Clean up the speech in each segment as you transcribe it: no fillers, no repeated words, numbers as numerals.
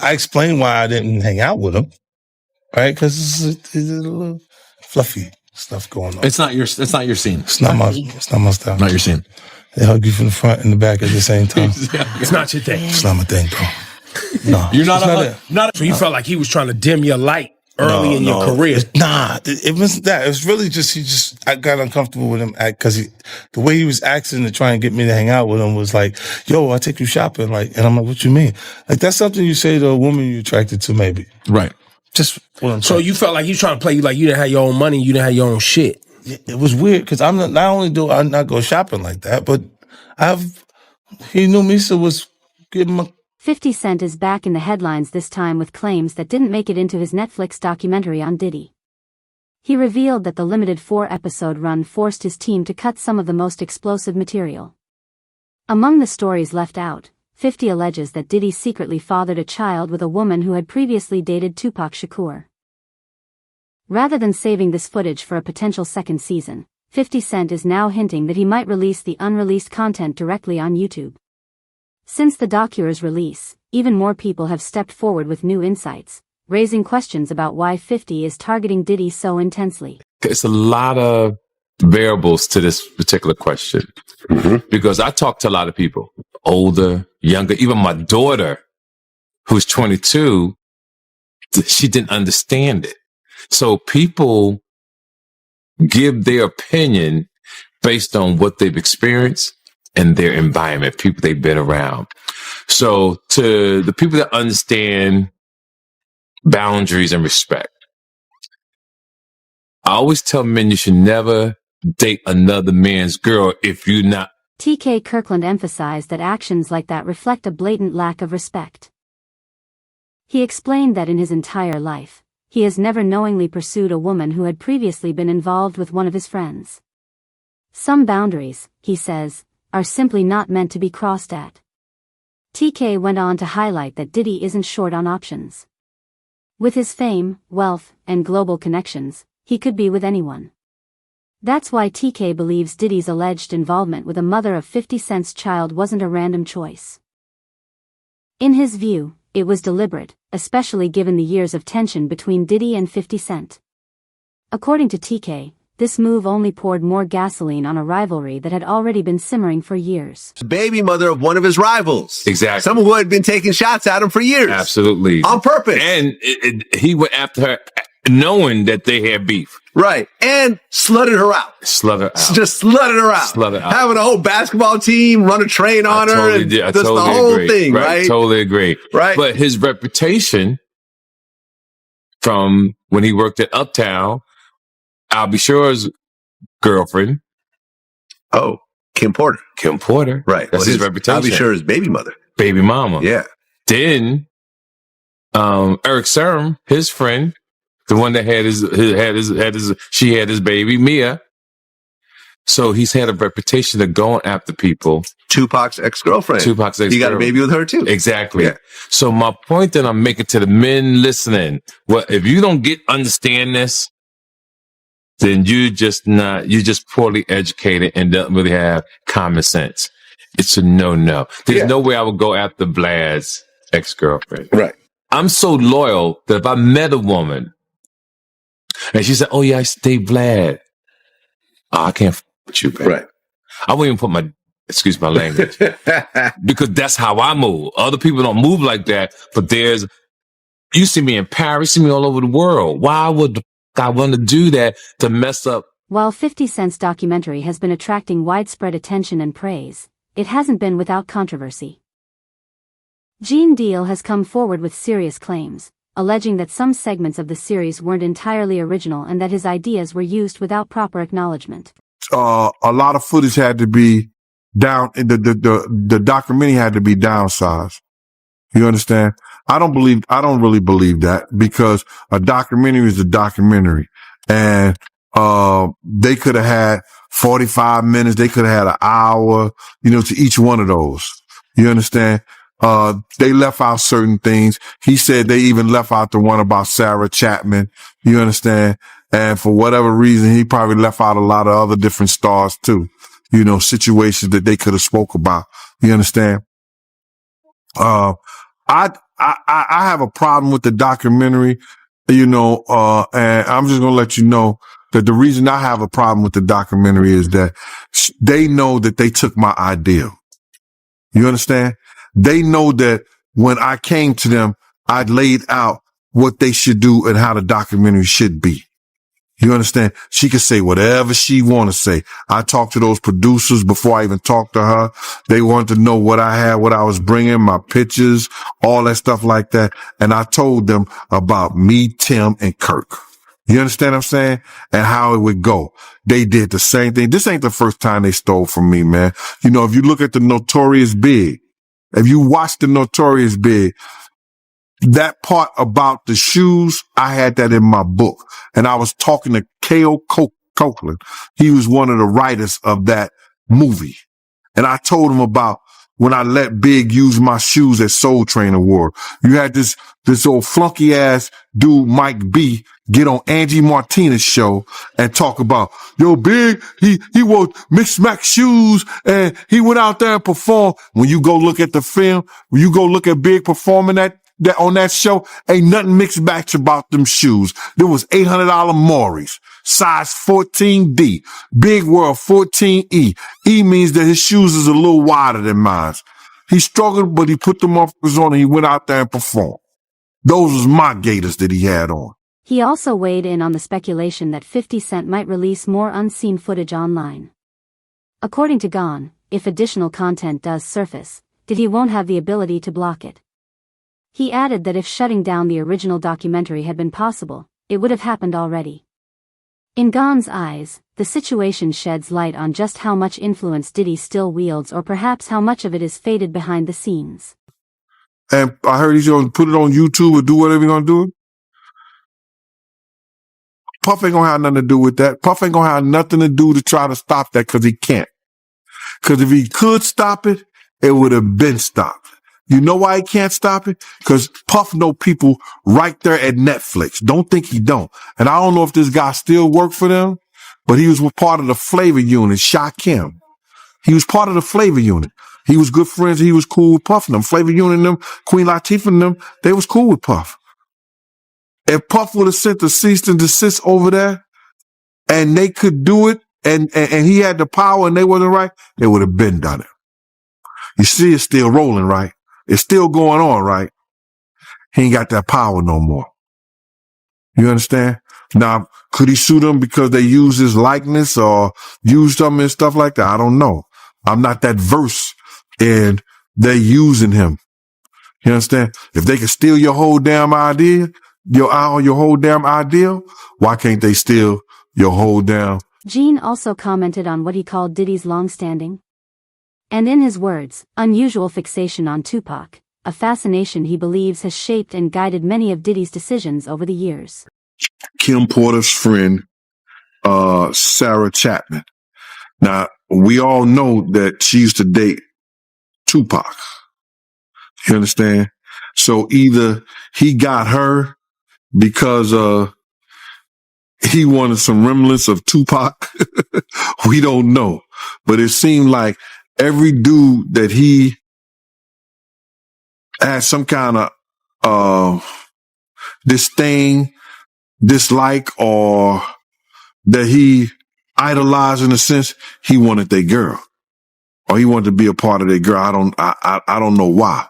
I explained why I didn't hang out with him, right? Because it's a little fluffy stuff going on. It's not your scene. It's not my style. Not your scene. They hug you from the front and the back at the same time. It's not your thing. It's not my thing, bro. No, you're not. So you felt like he was trying to dim your light early in your career? It wasn't that. It was really just I got uncomfortable with him because the way he was acting to try and get me to hang out with him was like, "Yo, I'll take you shopping." Like, and I'm like, "What you mean?" Like, that's something you say to a woman you're attracted to, maybe. Right. Just what I'm saying. So you felt like he was trying to play you like you didn't have your own money, you didn't have your own shit. It was weird because I'm not only do I not go shopping like that, but he knew me, so was giving my. 50 Cent is back in the headlines this time with claims that didn't make it into his Netflix documentary on Diddy. He revealed that the limited 4-episode run forced his team to cut some of the most explosive material. Among the stories left out, 50 alleges that Diddy secretly fathered a child with a woman who had previously dated Tupac Shakur. Rather than saving this footage for a potential second season, 50 Cent is now hinting that he might release the unreleased content directly on YouTube. Since the docu's release, even more people have stepped forward with new insights, raising questions about why 50 is targeting Diddy so intensely. It's a lot of variables to this particular question. Because I talk to a lot of people, older, younger, even my daughter, who's 22, she didn't understand it. So people give their opinion based on what they've experienced and their environment, people they've been around. So to the people that understand boundaries and respect, I always tell men you should never date another man's girl if you're not. TK Kirkland emphasized that actions like that reflect a blatant lack of respect. He explained that in his entire life, he has never knowingly pursued a woman who had previously been involved with one of his friends. Some boundaries, he says, are simply not meant to be crossed at. TK went on to highlight that Diddy isn't short on options. With his fame, wealth, and global connections, he could be with anyone. That's why TK believes Diddy's alleged involvement with a mother of 50 Cent's child wasn't a random choice. In his view, it was deliberate, especially given the years of tension between Diddy and 50 Cent. According to TK, this move only poured more gasoline on a rivalry that had already been simmering for years. Baby mother of one of his rivals. Exactly. Someone who had been taking shots at him for years. Absolutely. On purpose. And he went after her knowing that they had beef. Right. And slutted her out. Just slutted her out. Having a whole basketball team run a train on her. Totally and did. I just totally the whole agree. thing, right? Totally agree. Right. But his reputation from when he worked at Uptown, I'll be sure's girlfriend. Oh, Kim Porter. Right. That's his reputation. I'll be sure his baby mother. Baby mama. Yeah. Then, Eric Serum, his friend, the one that she had his baby, Mia. So he's had a reputation of going after people. Tupac's ex-girlfriend. He got a baby with her too. Exactly. Yeah. So my point that I'm making to the men listening, well, if you don't understand this, then you're just poorly educated and don't really have common sense. It's a no. There's no way I would go after Vlad's ex-girlfriend. Right. I'm so loyal that if I met a woman and she said, "Oh yeah, I stay Vlad," I can't with you, baby. Right. I won't even excuse my language, because that's how I move. Other people don't move like that, but you see me in Paris, you see me all over the world. Why would I want to do that to mess up? While 50 Cent's documentary has been attracting widespread attention and praise, it hasn't been without controversy. Gene Deal has come forward with serious claims, alleging that some segments of the series weren't entirely original and that his ideas were used without proper acknowledgement. A lot of footage had to be down, the documentary had to be downsized. You understand? I don't really believe that, because a documentary is a documentary, and they could have had 45 minutes, they could have had an hour, to each one of those. You understand? They left out certain things. He said they even left out the one about Sarah Chapman. You understand? And for whatever reason, he probably left out a lot of other different stars too. situations that they could have spoke about. You understand? I I have a problem with the documentary, and I'm just going to let you know that the reason I have a problem with the documentary is that they know that they took my ideal. You understand? They know that when I came to them, I laid out what they should do and how the documentary should be. You understand? She could say whatever she want to say. I talked to those producers before I even talked to her. They wanted to know what I had, what I was bringing, my pictures, all that stuff like that. And I told them about me, Tim, and Kirk. You understand what I'm saying? And how it would go. They did the same thing. This ain't the first time they stole from me, man. You know, if you look at the Notorious Big, if you watch the Notorious Big, that part about the shoes, I had that in my book. And I was talking to K.O. Copeland. He was one of the writers of that movie. And I told him about when I let Big use my shoes at Soul Train Award. You had this old flunky ass dude, Mike B, get on Angie Martinez's show and talk about, yo, Big, he wore mixed max shoes and he went out there and performed. When you go look at the film, when you go look at Big performing that on that show, ain't nothing mixed match about them shoes. There was $800 Maury's, size 14D. Big World 14E. E means that his shoes is a little wider than mine. He struggled, but he put them on and he went out there and performed. Those was my Gators that he had on. He also weighed in on the speculation that 50 Cent might release more unseen footage online. According to Gone, if additional content does surface, Diddy won't have the ability to block it. He added that if shutting down the original documentary had been possible, it would have happened already. In Gone's eyes, the situation sheds light on just how much influence Diddy still wields, or perhaps how much of it is faded behind the scenes. And I heard he's going to put it on YouTube or do whatever he's going to do. Puff ain't going to have nothing to do with that. Puff ain't going to have nothing to do to try to stop that because he can't. Because if he could stop it, it would have been stopped. You know why he can't stop it? Because Puff know people right there at Netflix. Don't think he don't. And I don't know if this guy still worked for them, but he was part of the flavor unit, Shakim. He was part of the flavor unit. He was good friends. He was cool with Puff and them. Flavor unit and them, Queen Latifah and them, they was cool with Puff. If Puff would have sent the cease and desist over there and they could do it and he had the power and they wasn't right, they would have been done it. You see, it's still rolling, right? It's still going on, right? He ain't got that power no more. You understand? Now, could he sue them because they used his likeness or used them and stuff like that? I don't know. I'm not that versed in they using him. You understand? If they can steal your whole damn idea, your whole damn ideal, why can't they steal your whole damn? Gene also commented on what he called Diddy's long-standing, and in his words, unusual fixation on Tupac, a fascination he believes has shaped and guided many of Diddy's decisions over the years. Kim Porter's friend, Sarah Chapman. Now, we all know that she used to date Tupac. You understand? So either he got her because he wanted some remnants of Tupac. We don't know. But it seemed like every dude that he had some kind of disdain, dislike, or that he idolized in a sense, he wanted their girl. Or he wanted to be a part of their girl. I don't know why.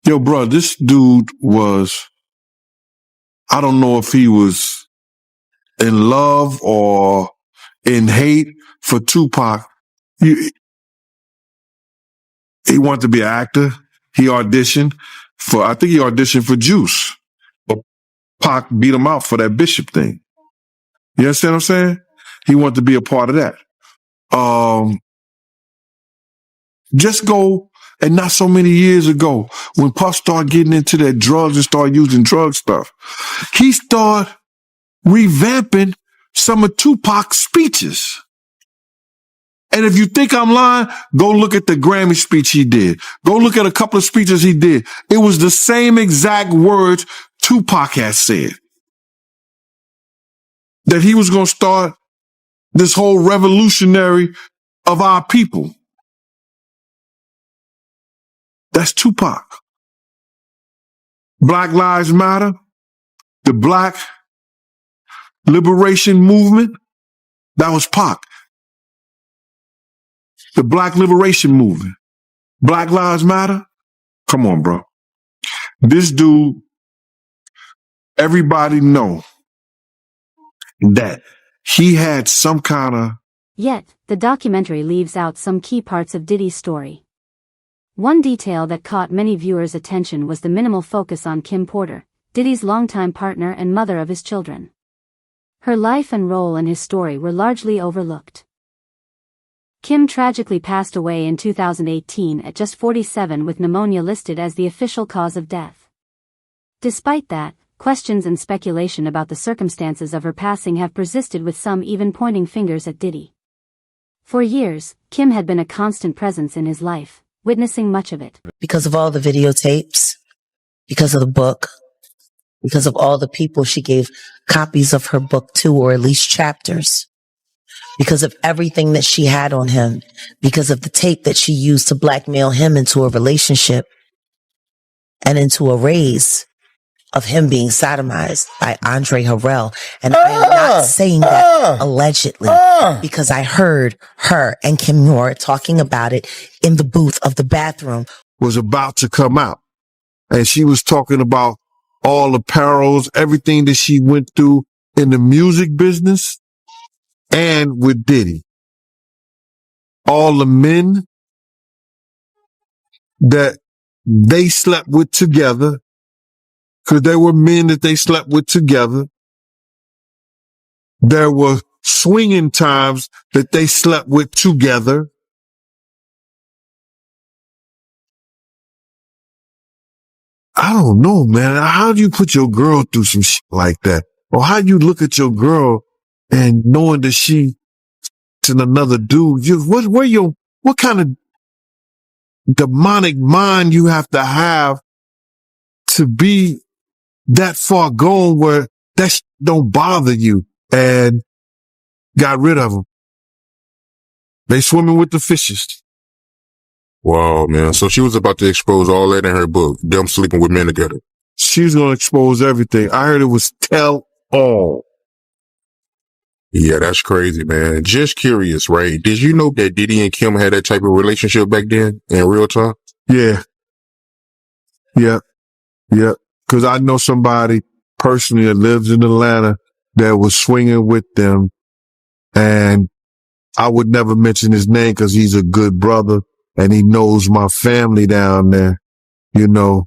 Yo, bro, this dude was, I don't know if he was in love or in hate for Tupac. He wanted to be an actor. He auditioned for Juice. But Pac beat him out for that Bishop thing. You understand what I'm saying? He wanted to be a part of that. Just go, and not so many years ago, when Puff started getting into that drugs and started using drug stuff, he started revamping some of Tupac's speeches. And if you think I'm lying, go look at the Grammy speech he did. Go look at a couple of speeches he did. It was the same exact words Tupac had said. That he was going to start this whole revolutionary of our people. That's Tupac. Black Lives Matter, the Black Liberation Movement, that was Pac. The Black Liberation Movement. Black Lives Matter? Come on, bro. This dude, everybody know that he had some kind of... Yet, the documentary leaves out some key parts of Diddy's story. One detail that caught many viewers' attention was the minimal focus on Kim Porter, Diddy's longtime partner and mother of his children. Her life and role in his story were largely overlooked. Kim tragically passed away in 2018 at just 47 with pneumonia listed as the official cause of death. Despite that, questions and speculation about the circumstances of her passing have persisted, with some even pointing fingers at Diddy. For years, Kim had been a constant presence in his life, witnessing much of it. Because of all the videotapes, because of the book, because of all the people she gave copies of her book to, or at least chapters, because of everything that she had on him, because of the tape that she used to blackmail him into a relationship and into a raise of him being sodomized by Andre Harrell. And I am not saying that allegedly, because I heard her and Kim Noor talking about it in the booth of the bathroom. Was about to come out. And she was talking about all the perils, everything that she went through in the music business and with Diddy. All the men that they slept with together, because there were men that they slept with together. There were swinging times that they slept with together. I don't know, man. How do you put your girl through some shit like that? Or how do you look at your girl and knowing that she's another dude? What kind of demonic mind you have to be that far gone where that shit don't bother you? And got rid of them. They swimming with the fishes. Wow, man. So she was about to expose all that in her book, them sleeping with men together. She's going to expose everything. I heard it was tell all. Yeah, that's crazy, man. Just curious, right? Did you know that Diddy and Kim had that type of relationship back then in real time? Yeah. Yeah. Yeah. Because I know somebody personally that lives in Atlanta that was swinging with them. And I would never mention his name because he's a good brother and he knows my family down there. You know,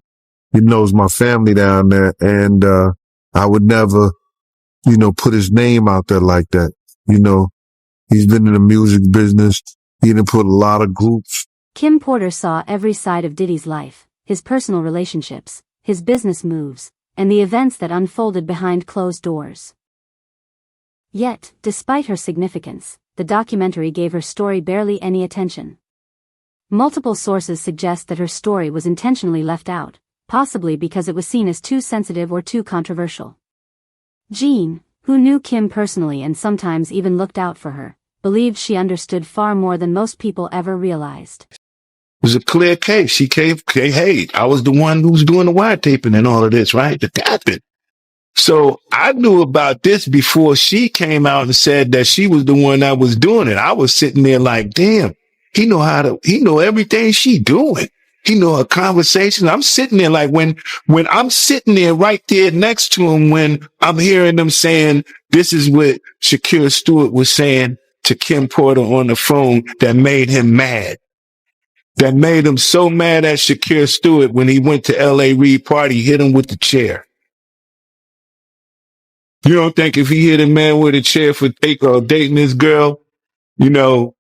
he knows my family down there. And I would never, put his name out there like that. He's been in the music business. He done put a lot of groups. Kim Porter saw every side of Diddy's life, his personal relationships, his business moves, and the events that unfolded behind closed doors. Yet, despite her significance, the documentary gave her story barely any attention. Multiple sources suggest that her story was intentionally left out, possibly because it was seen as too sensitive or too controversial. Jean, who knew Kim personally and sometimes even looked out for her, believed she understood far more than most people ever realized. It was a clear case. She came, hey, I was the one who was doing the wiretaping and all of this, right? The tapping. So I knew about this before she came out and said that she was the one that was doing it. I was sitting there like, damn, he know everything she doing. He know her conversation. I'm sitting there like when I'm sitting there right there next to him, when I'm hearing them saying, this is what Shakira Stewart was saying to Kim Porter on the phone that made him mad. That made him so mad at Shakira Stewart when he went to L.A. Reid party, hit him with the chair. You don't think if he hit a man with a chair for dating this girl, they're going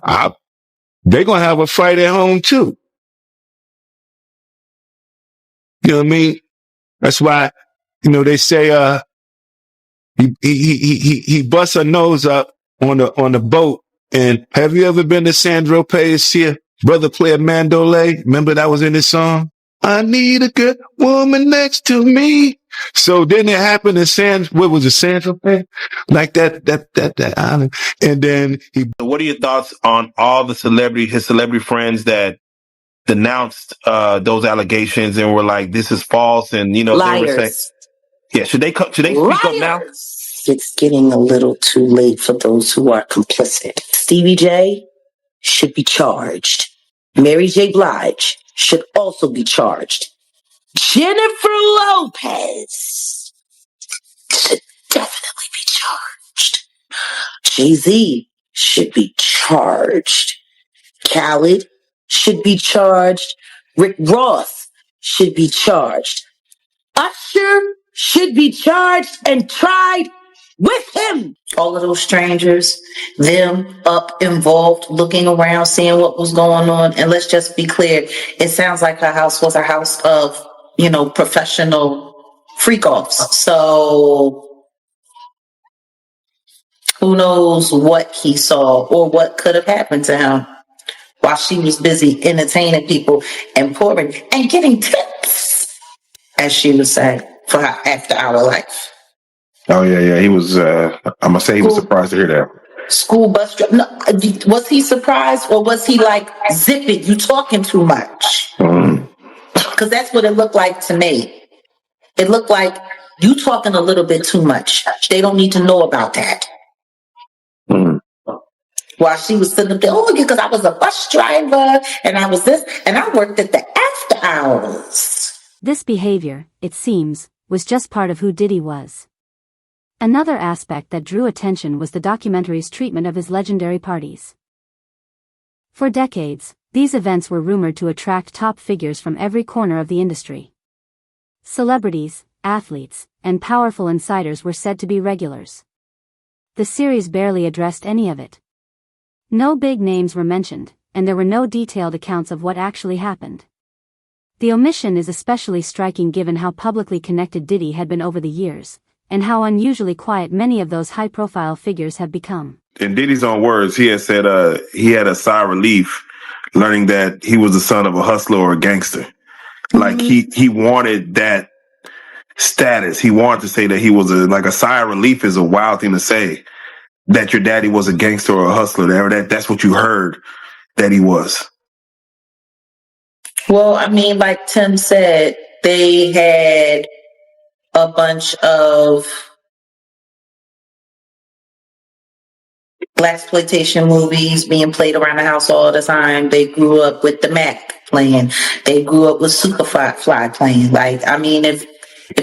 to have a fight at home too. You know what I mean? That's why, they say, he busts her nose up on the boat. And have you ever been to Sandro Pay's here? Brother play a mandolay. Remember that was in his song? I need a good woman next to me. So then it happened in Sandro Pay? Like that island. And then What are your thoughts on all his celebrity friends that denounced those allegations and were like, "This is false," and they were saying, "Yeah, should they speak up now?" It's getting a little too late for those who are complicit. Stevie J should be charged. Mary J. Blige should also be charged. Jennifer Lopez should definitely be charged. Jay-Z should be charged. Khaled should be charged. Rick Ross should be charged. Usher should be charged and tried with him. All of those strangers, them up involved, looking around, seeing what was going on. And let's just be clear, it sounds like her house was a house of, professional freak-offs. So who knows what he saw or what could have happened to him while she was busy entertaining people and pouring and getting tips, as she would say, for her after-hour life. Oh yeah. He was. I'm gonna say he was surprised to hear that. School bus driver. No, was he surprised or was he like, "Zip it, you talking too much"? Because that's what it looked like to me. It looked like you talking a little bit too much. They don't need to know about that. While she was sitting up there, because I was a bus driver and I was this and I worked at the after hours. This behavior, it seems, was just part of who Diddy was. Another aspect that drew attention was the documentary's treatment of his legendary parties. For decades, these events were rumored to attract top figures from every corner of the industry. Celebrities, athletes, and powerful insiders were said to be regulars. The series barely addressed any of it. No big names were mentioned, and there were no detailed accounts of what actually happened. The omission is especially striking given how publicly connected Diddy had been over the years, and how unusually quiet many of those high-profile figures have become. In Diddy's own words, he had said he had a sigh of relief learning that he was the son of a hustler or a gangster. Mm-hmm. Like he wanted that status. He wanted to say that he was a sigh of relief is a wild thing to say, that your daddy was a gangster or a hustler. That's what you heard that he was. Well, I mean, like Tim said, they had a bunch of blaxploitation movies being played around the house all the time. They grew up with the Mac playing. They grew up with Superfly playing. Like, I mean, if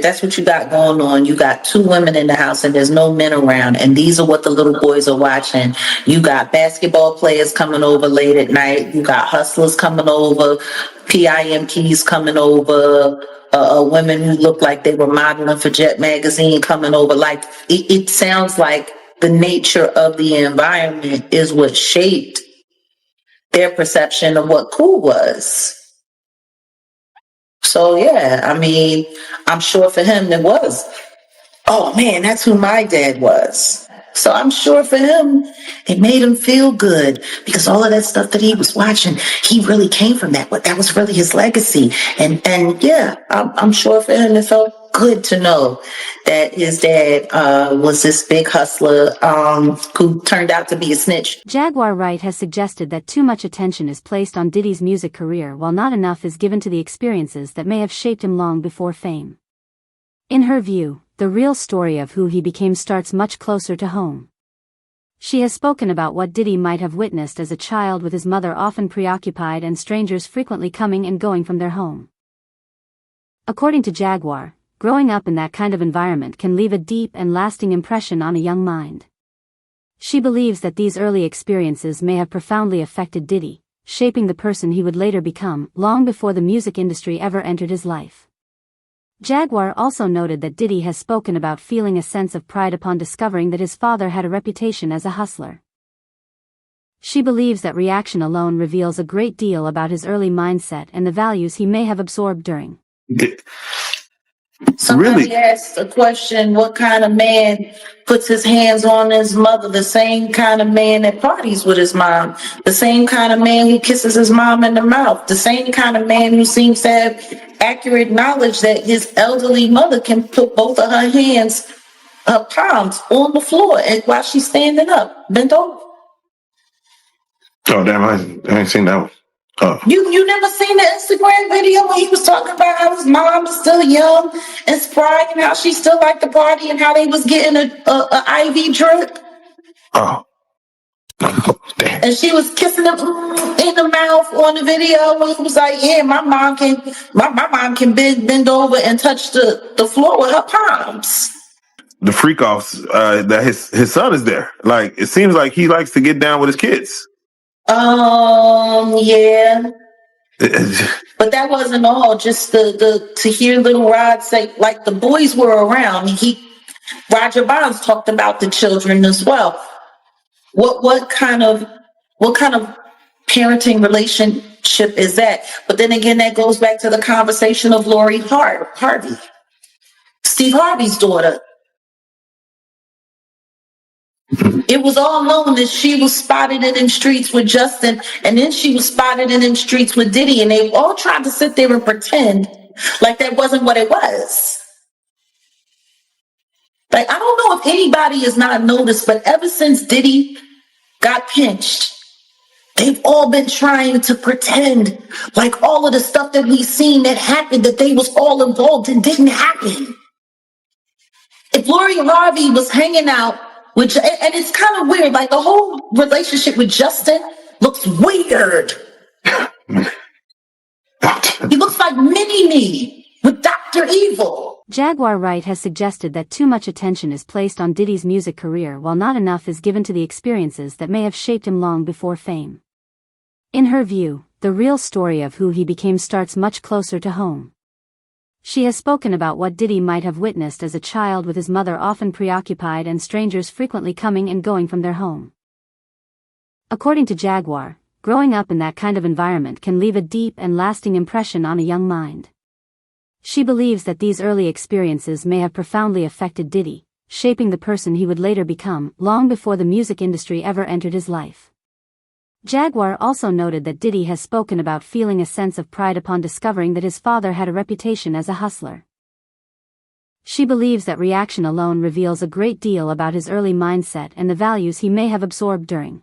that's what you got going on, you got two women in the house and there's no men around, and these are what the little boys are watching. You got basketball players coming over late at night. You got hustlers coming over, PIMPs coming over, women who look like they were modeling for Jet Magazine coming over. Like, it sounds like the nature of the environment is what shaped their perception of what cool was. So, yeah, I mean, I'm sure for him it was, oh, man, that's who my dad was. So I'm sure for him, it made him feel good because all of that stuff that he was watching, he really came from that. That was really his legacy. And yeah, I'm sure for him, it felt good to know that his dad was this big hustler who turned out to be a snitch. Jaguar Wright has suggested that too much attention is placed on Diddy's music career while not enough is given to the experiences that may have shaped him long before fame. In her view, the real story of who he became starts much closer to home. She has spoken about what Diddy might have witnessed as a child, with his mother often preoccupied and strangers frequently coming and going from their home. According to Jaguar, growing up in that kind of environment can leave a deep and lasting impression on a young mind. She believes that these early experiences may have profoundly affected Diddy, shaping the person he would later become, long before the music industry ever entered his life. Jaguar also noted that Diddy has spoken about feeling a sense of pride upon discovering that his father had a reputation as a hustler. She believes that reaction alone reveals a great deal about his early mindset and the values he may have absorbed during. Somebody asked a question, what kind of man puts his hands on his mother? The same kind of man that parties with his mom. The same kind of man who kisses his mom in the mouth. The same kind of man who seems to have accurate knowledge that his elderly mother can put both of her hands, her palms, on the floor and while she's standing up, bent over. Oh, damn, I ain't seen that one. You never seen the Instagram video when he was talking about how his mom is still young and spry and how she still liked to party and how they was getting a IV drip? Oh. And she was kissing him in the mouth on the video. And he was like, yeah, my mom can bend over and touch the floor with her palms. The freak offs that his son is there. Like, it seems like he likes to get down with his kids. Yeah. But that wasn't all. Just to hear little Rod say, like, the boys were around. Roger Bonds talked about the children as well. What kind of parenting relationship is that? But then again, that goes back to the conversation of Lori Harvey, Steve Harvey's daughter. It was all known that she was spotted in them streets with Justin, and then she was spotted in them streets with Diddy, and they all tried to sit there and pretend like that wasn't what it was. Like, I don't know if anybody has not noticed, but ever since Diddy got pinched, they've all been trying to pretend like all of the stuff that we've seen that happened, that they was all involved in, didn't happen. If Lori Harvey was hanging out, and it's kind of weird, like the whole relationship with Justin looks weird. He looks like Mini-Me with Dr. Evil. Jaguar Wright has suggested that too much attention is placed on Diddy's music career while not enough is given to the experiences that may have shaped him long before fame. In her view, the real story of who he became starts much closer to home. She has spoken about what Diddy might have witnessed as a child, with his mother often preoccupied and strangers frequently coming and going from their home. According to Jaguar, growing up in that kind of environment can leave a deep and lasting impression on a young mind. She believes that these early experiences may have profoundly affected Diddy, shaping the person he would later become, long before the music industry ever entered his life. Jaguar also noted that Diddy has spoken about feeling a sense of pride upon discovering that his father had a reputation as a hustler. She believes that reaction alone reveals a great deal about his early mindset and the values he may have absorbed during